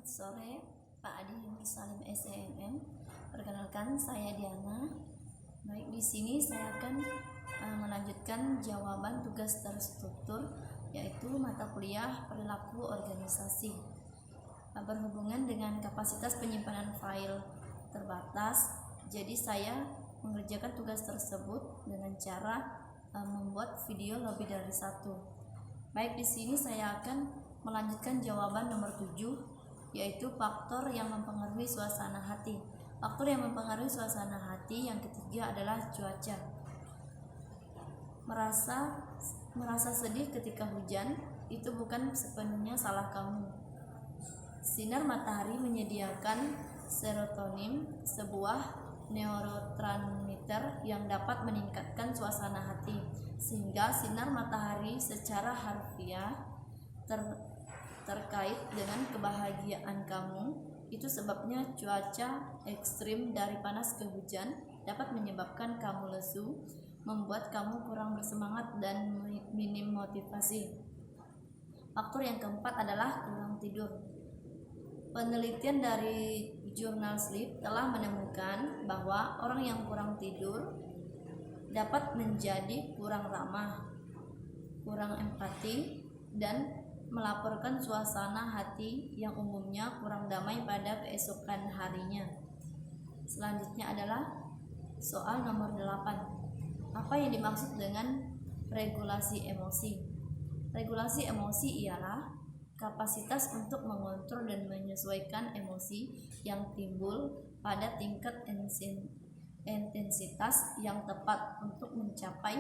Selamat sore Pak Adi Salim SEMM. Perkenalkan, saya Diana. Baik, di sini saya akan melanjutkan jawaban tugas terstruktur, yaitu mata kuliah perilaku organisasi. Berhubungan dengan kapasitas penyimpanan file terbatas, jadi saya mengerjakan tugas tersebut dengan cara membuat video lebih dari satu. Baik, di sini saya akan melanjutkan jawaban nomor 7, yaitu faktor yang mempengaruhi suasana hati. Faktor yang mempengaruhi suasana hati yang ketiga adalah cuaca. Merasa sedih ketika hujan itu bukan sepenuhnya salah kamu. Sinar matahari menyediakan serotonin, sebuah neurotransmitter yang dapat meningkatkan suasana hati, sehingga sinar matahari secara harfiah terkait dengan kebahagiaan kamu. Itu sebabnya cuaca ekstrim dari panas ke hujan dapat menyebabkan kamu lesu, membuat kamu kurang bersemangat dan minim motivasi. Faktor yang keempat adalah kurang tidur. Penelitian dari jurnal Sleep telah menemukan bahwa orang yang kurang tidur dapat menjadi kurang ramah, kurang empati, dan melaporkan suasana hati yang umumnya kurang damai pada keesokan harinya. Selanjutnya adalah soal nomor 8. Apa yang dimaksud dengan regulasi emosi? Regulasi emosi ialah kapasitas untuk mengontrol dan menyesuaikan emosi yang timbul pada tingkat intensitas yang tepat untuk mencapai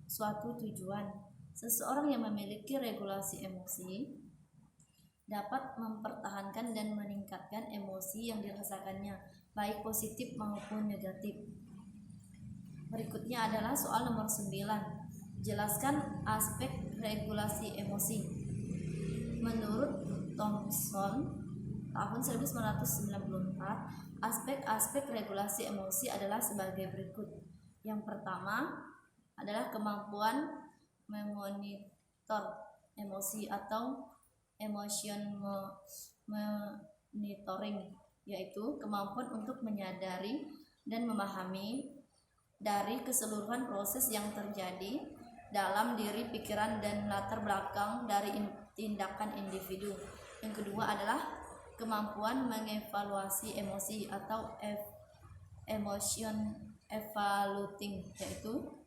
suatu tujuan. Seseorang yang memiliki regulasi emosi dapat mempertahankan dan meningkatkan emosi yang dirasakannya, baik positif maupun negatif. Berikutnya adalah soal nomor 9. Jelaskan aspek regulasi emosi. Menurut Thomson tahun 1994, aspek-aspek regulasi emosi adalah sebagai berikut. Yang pertama adalah kemampuan memonitor emosi atau emotion monitoring, yaitu kemampuan untuk menyadari dan memahami dari keseluruhan proses yang terjadi dalam diri, pikiran, dan latar belakang dari tindakan individu. Yang kedua adalah kemampuan mengevaluasi emosi atau emotion evaluating, yaitu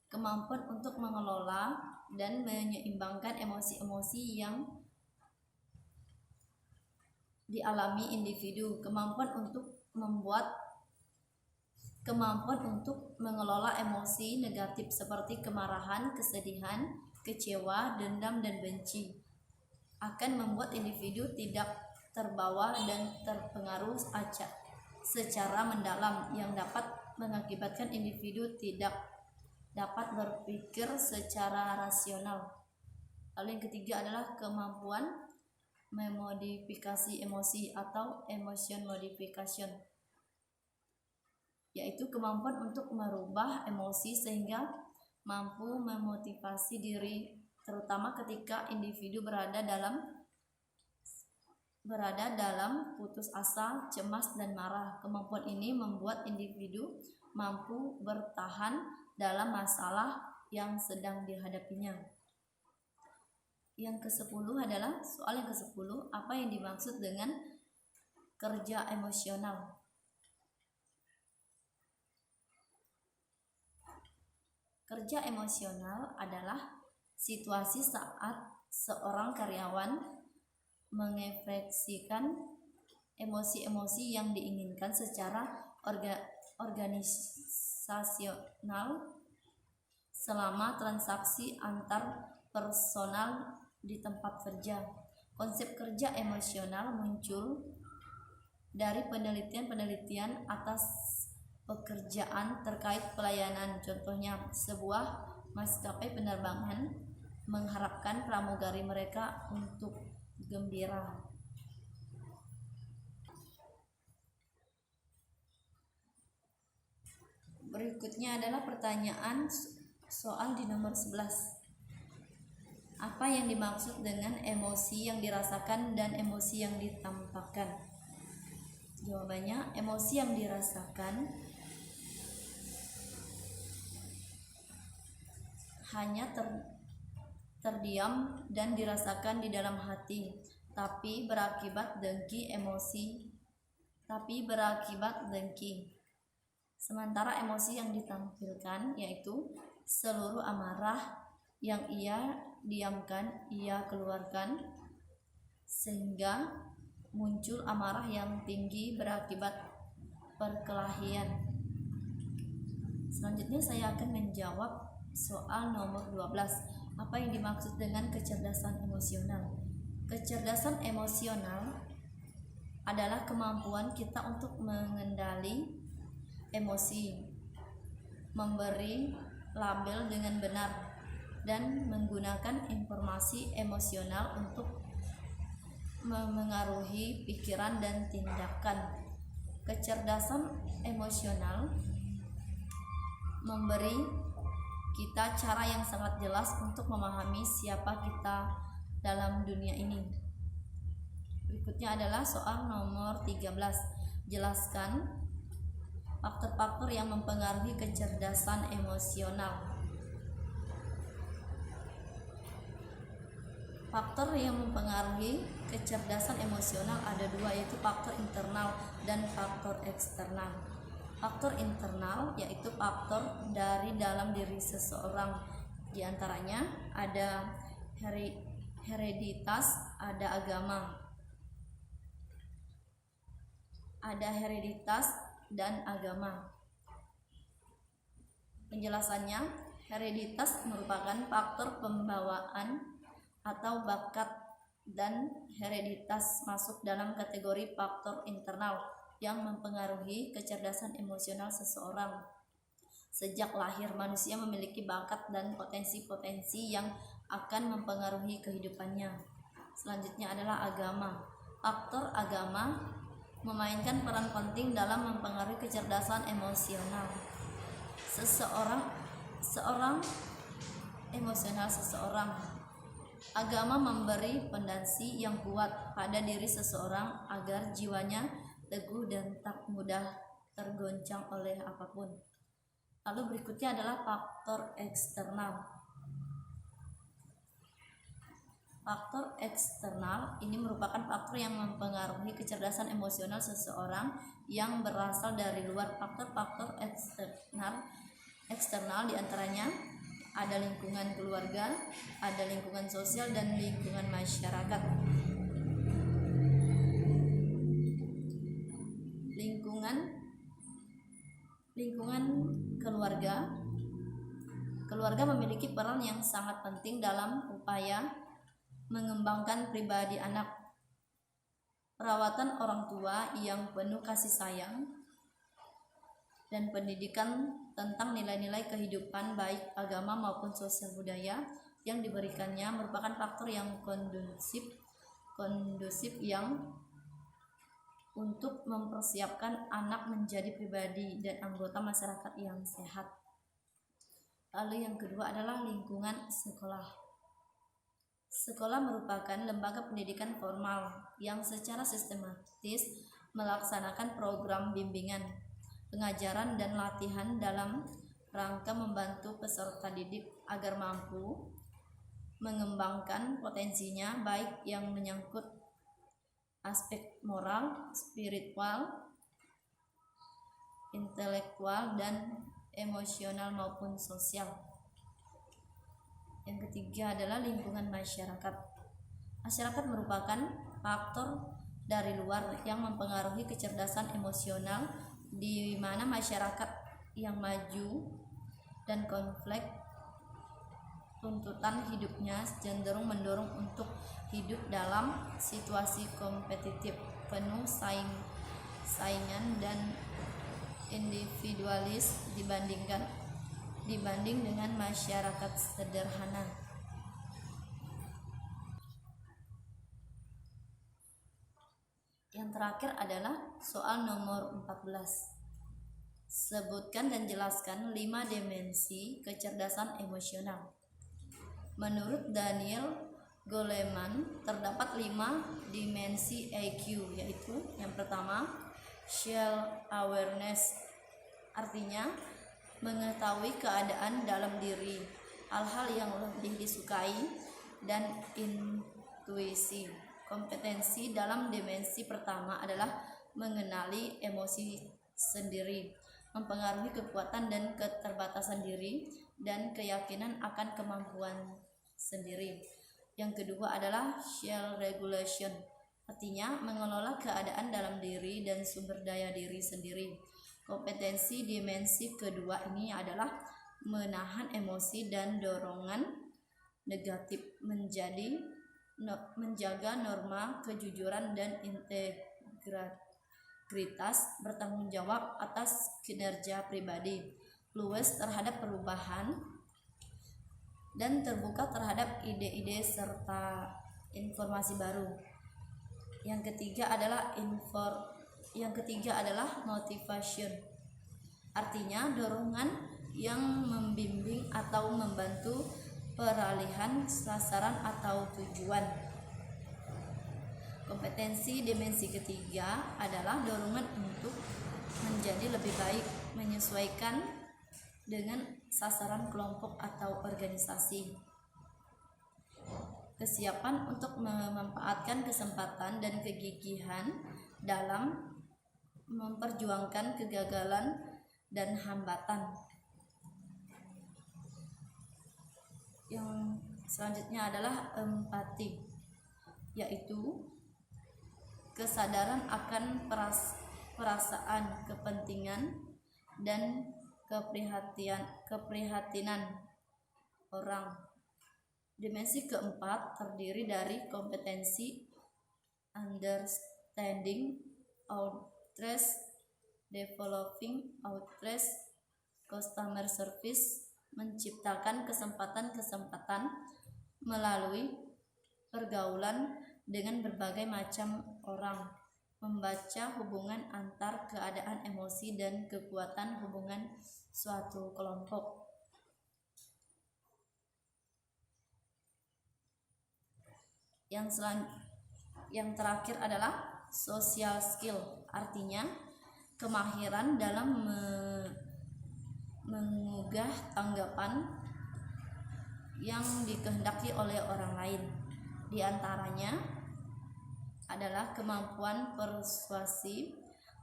kemampuan untuk mengelola dan menyeimbangkan emosi-emosi yang dialami individu. Kemampuan untuk mengelola emosi negatif seperti kemarahan, kesedihan, kecewa, dendam, dan benci akan membuat individu tidak terbawa dan terpengaruh secara mendalam, yang dapat mengakibatkan individu tidak dapat berpikir secara rasional. Lalu yang ketiga adalah kemampuan memodifikasi emosi atau emotion modification, yaitu kemampuan untuk merubah emosi sehingga mampu memotivasi diri, terutama ketika individu berada dalam putus asa, cemas, dan marah. Kemampuan ini membuat individu mampu bertahan dalam masalah yang sedang dihadapinya. Yang ke-10 adalah soal yang ke-10. Apa yang dimaksud dengan kerja emosional? Kerja emosional adalah situasi saat seorang karyawan mengekspresikan emosi-emosi yang diinginkan secara organisasional selama transaksi antar personal di tempat kerja. Konsep kerja emosional muncul dari penelitian atas pekerjaan terkait pelayanan. Contohnya, sebuah maskapai penerbangan mengharapkan pramugari mereka untuk gembira. Berikutnya adalah pertanyaan soal di nomor 11. Apa yang dimaksud dengan emosi yang dirasakan dan emosi yang ditampakkan? Jawabannya, emosi yang dirasakan hanya terdiam dan dirasakan di dalam hati, tapi berakibat dengki. Sementara emosi yang ditampilkan yaitu seluruh amarah yang ia diamkan, ia keluarkan, sehingga muncul amarah yang tinggi berakibat perkelahian. Selanjutnya saya akan menjawab soal nomor 12. Apa yang dimaksud dengan kecerdasan emosional? Kecerdasan emosional adalah kemampuan kita untuk mengendali emosi, memberi label dengan benar, dan menggunakan informasi emosional untuk memengaruhi pikiran dan tindakan. Kecerdasan emosional memberi kita cara yang sangat jelas untuk memahami siapa kita dalam dunia ini. Berikutnya adalah soal nomor 13. Jelaskan faktor-faktor yang mempengaruhi kecerdasan emosional. Faktor yang mempengaruhi kecerdasan emosional ada dua, yaitu faktor internal dan faktor eksternal. Faktor internal yaitu faktor dari dalam diri seseorang. Di antaranya ada hereditas, ada agama. Ada hereditas dan agama. Penjelasannya, hereditas merupakan faktor pembawaan atau bakat, dan hereditas masuk dalam kategori faktor internal yang mempengaruhi kecerdasan emosional seseorang. Sejak lahir, manusia memiliki bakat dan potensi-potensi yang akan mempengaruhi kehidupannya. Selanjutnya adalah agama. Faktor agama memainkan peran penting dalam mempengaruhi kecerdasan emosional seseorang. Agama memberi fondasi yang kuat pada diri seseorang agar jiwanya teguh dan tak mudah tergoncang oleh apapun. Lalu berikutnya adalah faktor eksternal. Faktor eksternal ini merupakan faktor yang mempengaruhi kecerdasan emosional seseorang yang berasal dari luar. Faktor-faktor eksternal diantaranya ada lingkungan keluarga, ada lingkungan sosial, dan lingkungan masyarakat. Lingkungan keluarga memiliki peran yang sangat penting dalam upaya mengembangkan pribadi anak. Perawatan orang tua yang penuh kasih sayang dan pendidikan tentang nilai-nilai kehidupan baik agama maupun sosial budaya yang diberikannya merupakan faktor yang kondusif yang untuk mempersiapkan anak menjadi pribadi dan anggota masyarakat yang sehat. Lalu yang kedua adalah lingkungan sekolah. Sekolah merupakan lembaga pendidikan formal yang secara sistematis melaksanakan program bimbingan, pengajaran, dan latihan dalam rangka membantu peserta didik agar mampu mengembangkan potensinya baik yang menyangkut aspek moral, spiritual, intelektual, dan emosional maupun sosial. Yang ketiga adalah lingkungan masyarakat. Masyarakat merupakan faktor dari luar yang mempengaruhi kecerdasan emosional, di mana masyarakat yang maju dan konflik tuntutan hidupnya cenderung mendorong untuk hidup dalam situasi kompetitif, penuh saingan dan individualis dibanding dengan masyarakat sederhana. Yang terakhir adalah soal nomor 14. Sebutkan dan jelaskan 5 dimensi kecerdasan emosional. Menurut Daniel Goleman, terdapat 5 dimensi EQ, yaitu yang pertama, self-awareness, artinya mengetahui keadaan dalam diri, hal-hal yang lebih disukai, dan intuisi. Kompetensi dalam dimensi pertama adalah mengenali emosi sendiri, mempengaruhi kekuatan dan keterbatasan diri, dan keyakinan akan kemampuan sendiri. Yang kedua adalah self-regulation, artinya mengelola keadaan dalam diri dan sumber daya diri sendiri. Kompetensi dimensi kedua ini adalah menahan emosi dan dorongan negatif, menjaga norma kejujuran dan integritas, bertanggung jawab atas kinerja pribadi, luwes terhadap perubahan, dan terbuka terhadap ide-ide serta informasi baru. Yang ketiga adalah motivation, artinya dorongan yang membimbing atau membantu peralihan sasaran atau tujuan. Kompetensi dimensi ketiga adalah dorongan untuk menjadi lebih baik, menyesuaikan dengan sasaran kelompok atau organisasi. Kesiapan untuk memanfaatkan kesempatan dan kegigihan dalam memperjuangkan kegagalan dan hambatan. Yang selanjutnya adalah empati, yaitu kesadaran akan perasaan, kepentingan, dan keprihatinan orang. Dimensi keempat terdiri dari kompetensi understanding, outreach, developing outreach, customer service, menciptakan kesempatan-kesempatan melalui pergaulan dengan berbagai macam orang, membaca hubungan antar keadaan emosi dan kekuatan hubungan suatu kelompok. Yang terakhir adalah social skill, artinya kemahiran dalam mengugah tanggapan yang dikehendaki oleh orang lain. Di antaranya adalah kemampuan persuasi,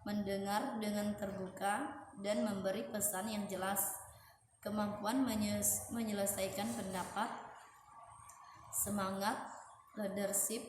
mendengar dengan terbuka dan memberi pesan yang jelas, kemampuan menyelesaikan pendapat, semangat leadership,